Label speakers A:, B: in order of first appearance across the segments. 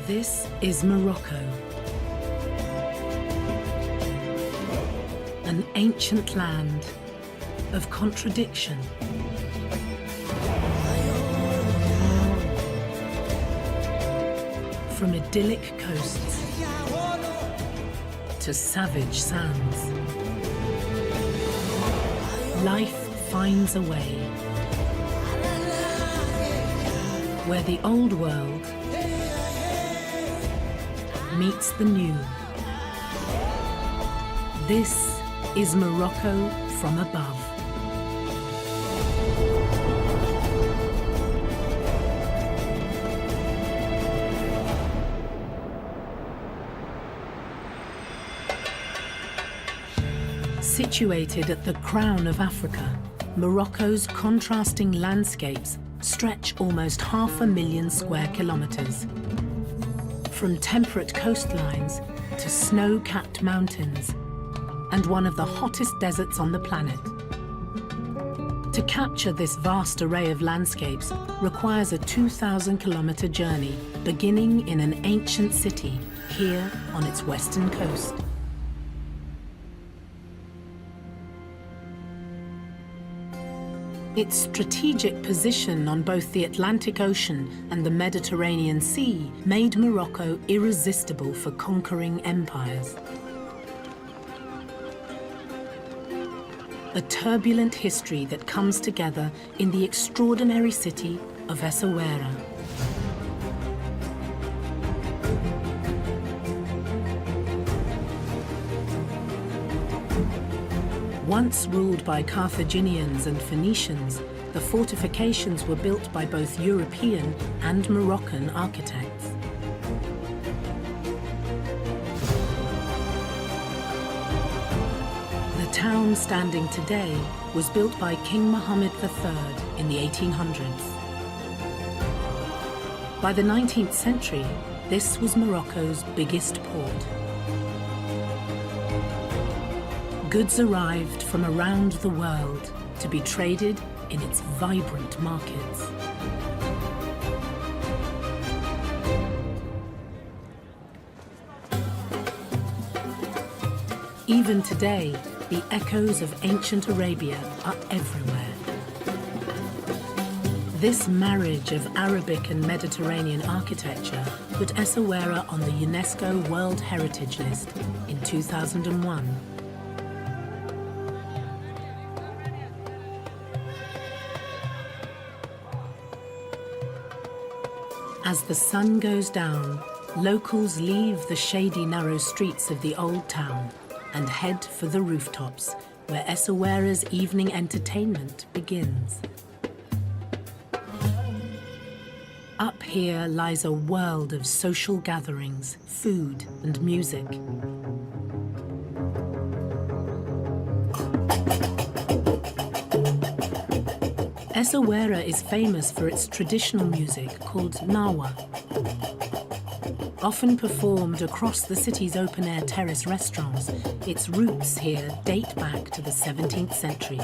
A: This is Morocco, an ancient land of contradiction. From idyllic coasts to savage sands, life finds a way where the old world meets the new. This is Morocco from above. Situated at the crown of Africa, Morocco's contrasting landscapes stretch almost 500,000 square kilometers. From temperate coastlines to snow-capped mountains and one of the hottest deserts on the planet. To capture this vast array of landscapes requires a 2,000-kilometer journey beginning in an ancient city here on its western coast. Its strategic position on both the Atlantic Ocean and the Mediterranean Sea made Morocco irresistible for conquering empires. A turbulent history that comes together in the extraordinary city of Essaouira. Once ruled by Carthaginians and Phoenicians, the fortifications were built by both European and Moroccan architects. The town standing today was built by King Mohammed III in the 1800s. By the 19th century, this was Morocco's biggest port. Goods arrived from around the world to be traded in its vibrant markets. Even today, the echoes of ancient Arabia are everywhere. This marriage of Arabic and Mediterranean architecture put Essaouira on the UNESCO World Heritage List in 2001. As the sun goes down, locals leave the shady, narrow streets of the old town and head for the rooftops, where Essaouira's evening entertainment begins. Up here lies a world of social gatherings, food and music. Essaouira is famous for its traditional music called Nawa. Often performed across the city's open-air terrace restaurants, its roots here date back to the 17th century.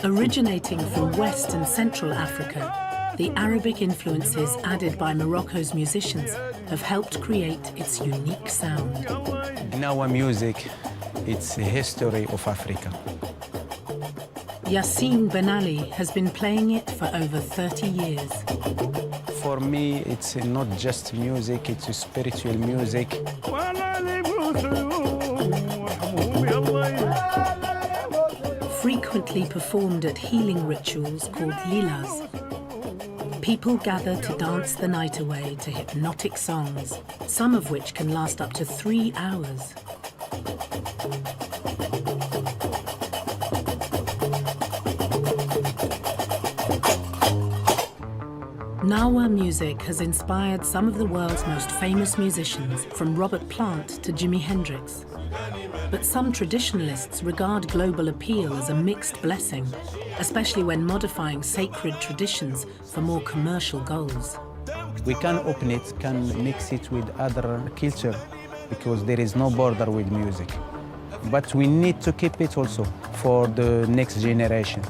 A: Originating from West and Central Africa, the Arabic influences added by Morocco's musicians have helped create its unique sound.
B: In our music, it's the history of Africa.
A: Yassine Ben Ali has been playing it for over 30 years.
B: For me, it's not just music, it's spiritual music.
A: Frequently performed at healing rituals called lilas. People gather to dance the night away to hypnotic songs, some of which can last up to 3 hours. Nawa music has inspired some of the world's most famous musicians, from Robert Plant to Jimi Hendrix. But some traditionalists regard global appeal as a mixed blessing, especially when modifying sacred traditions for more commercial goals.
B: We can open it, can mix it with other culture, because there is no border with music. But we need to keep it also for the next generation.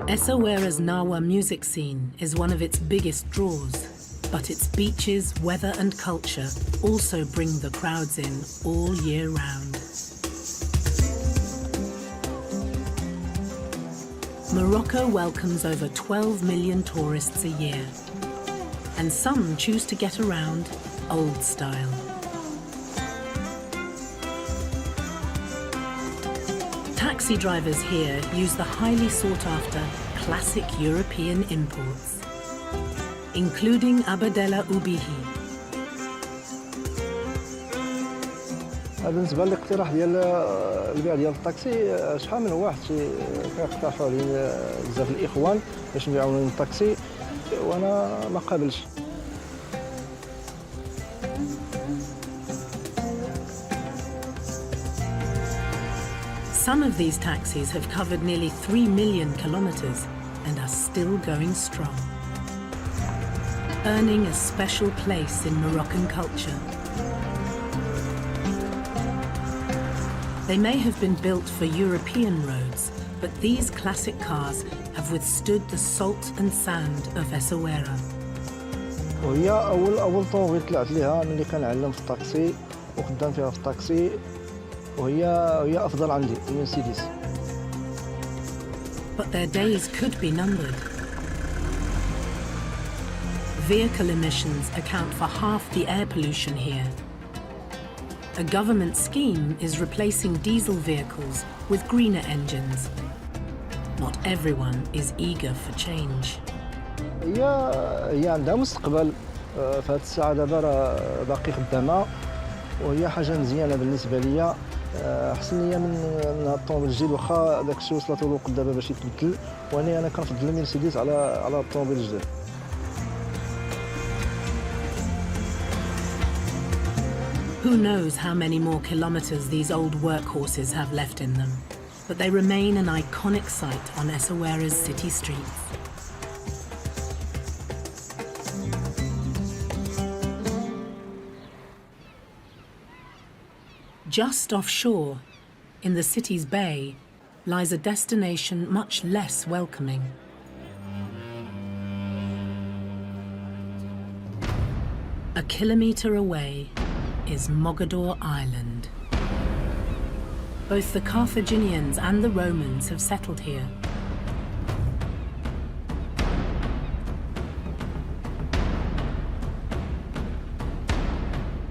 A: Essaouira's Nawa music scene is one of its biggest draws, but its beaches, weather and culture also bring the crowds in all year round. Morocco welcomes over 12 million tourists a year, and some choose to get around old style. Taxi drivers here use the highly sought-after classic European imports, including Abadela Ubihi.
C: بالنسبه للاقتراح ديال البيع ديال الطاكسي شحال من واحد كيقترحوا علي بزاف الاخوان باش نبيعوا الطاكسي وانا ما قابلش.
A: Some of these taxis have covered nearly 3 million kilometers and are still going strong, earning a special place in Moroccan culture. They may have been built for European roads, but these classic cars have withstood the salt and sand of Essaouira.
C: وهي اول طوموبيل طلعت ليها ملي كنعلم في الطاكسي وخدام فيها في الطاكسي وهي افضل عندي المرسيدس.
A: But their days could be numbered. Vehicle emissions account for half the air pollution here. A government scheme is replacing diesel vehicles with greener engines. Not everyone is eager for change.
C: هي عندها مستقبل في هذه الساعه دابا راه باقي خدامه وهي حاجه مزيانه بالنسبه ليا احسن ليا من هذا الطوموبيل الجديد واخا داك الشيء وصلت له الوقت دابا باش يتبدل وانا كنفضل المرسيدس على الطوموبيل الجديد.
A: Who knows how many more kilometers these old workhorses have left in them, but they remain an iconic sight on Essaouira's city streets. Just offshore, in the city's bay, lies a destination much less welcoming. A kilometre away is Mogador Island. Both the Carthaginians and the Romans have settled here.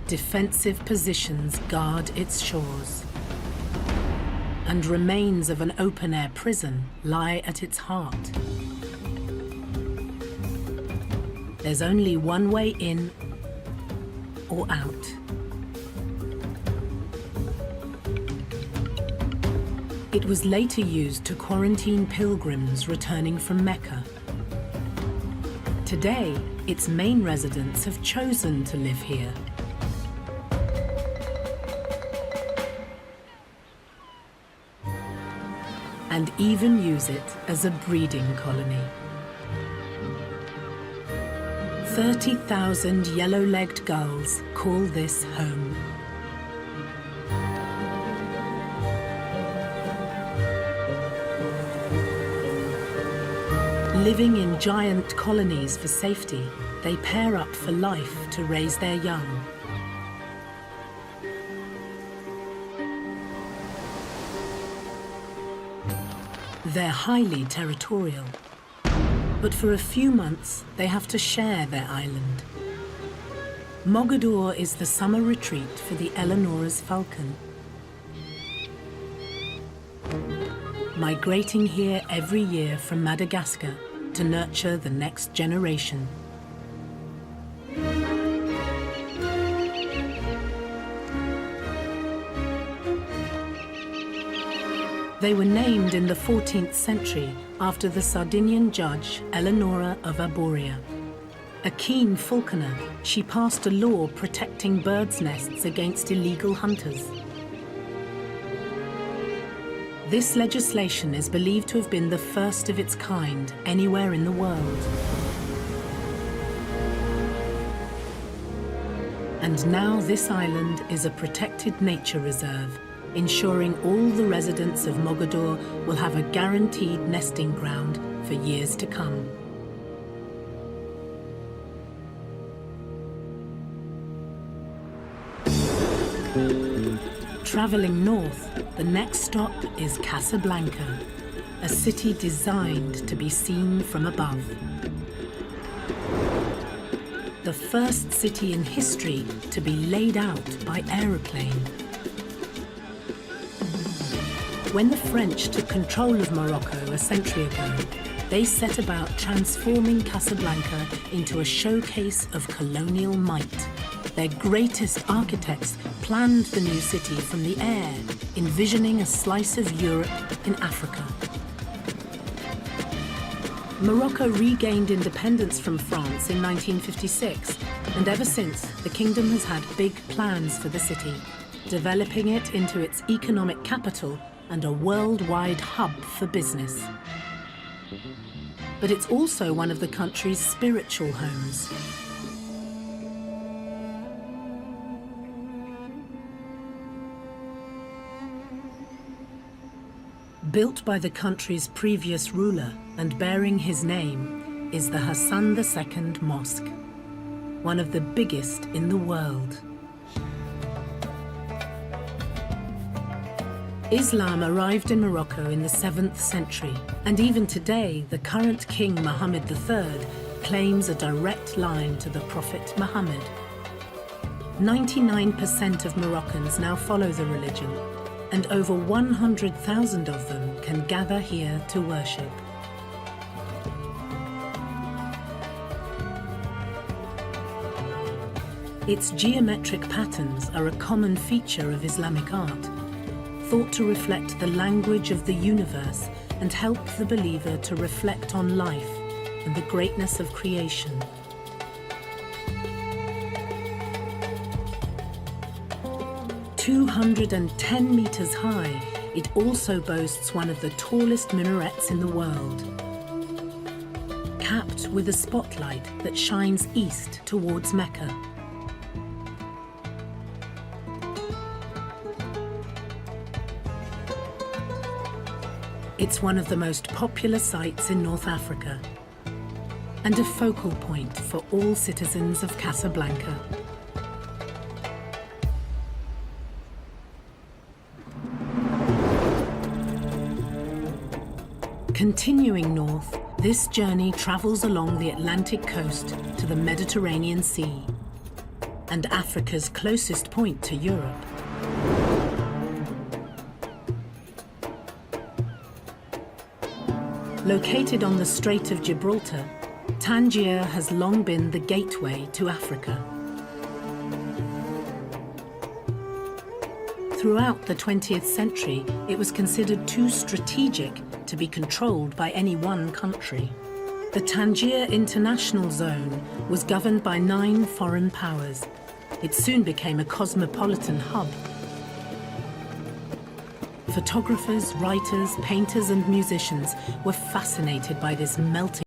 A: Defensive positions guard its shores, and remains of an open-air prison lie at its heart. There's only one way in or out. It was later used to quarantine pilgrims returning from Mecca. Today, its main residents have chosen to live here. And even use it as a breeding colony. 30,000 yellow-legged gulls call this home. Living in giant colonies for safety, they pair up for life to raise their young. They're highly territorial, but for a few months they have to share their island. Mogador is the summer retreat for the Eleanor's falcon. Migrating here every year from Madagascar to nurture the next generation. They were named in the 14th century after the Sardinian judge Eleanora of Arboria. A keen falconer, she passed a law protecting birds' nests against illegal hunters. This legislation is believed to have been the first of its kind anywhere in the world. And now this island is a protected nature reserve, ensuring all the residents of Mogador will have a guaranteed nesting ground for years to come. Traveling north, the next stop is Casablanca, a city designed to be seen from above. The first city in history to be laid out by aeroplane. When the French took control of Morocco a century ago, they set about transforming Casablanca into a showcase of colonial might. Their greatest architects planned the new city from the air, envisioning a slice of Europe in Africa. Morocco regained independence from France in 1956, and ever since, the kingdom has had big plans for the city, developing it into its economic capital and a worldwide hub for business. But it's also one of the country's spiritual homes. Built by the country's previous ruler and bearing his name is the Hassan II Mosque, one of the biggest in the world. Islam arrived in Morocco in the 7th century, and even today, the current King Mohammed III claims a direct line to the Prophet Muhammad. 99% of Moroccans now follow the religion, and over 100,000 of them can gather here to worship. Its geometric patterns are a common feature of Islamic art, thought to reflect the language of the universe and help the believer to reflect on life and the greatness of creation. "210 meters high, it also boasts one of the tallest minarets in the world, capped with a spotlight that shines east towards Mecca. It's one of the most popular sites in North Africa and a focal point for all citizens of Casablanca. Continuing north, this journey travels along the Atlantic coast to the Mediterranean Sea and Africa's closest point to Europe. Located on the Strait of Gibraltar, Tangier has long been the gateway to Africa. Throughout the 20th century, it was considered too strategic to be controlled by any one country. The Tangier International Zone was governed by 9 foreign powers. It soon became a cosmopolitan hub. Photographers, writers, painters, and musicians were fascinated by this melting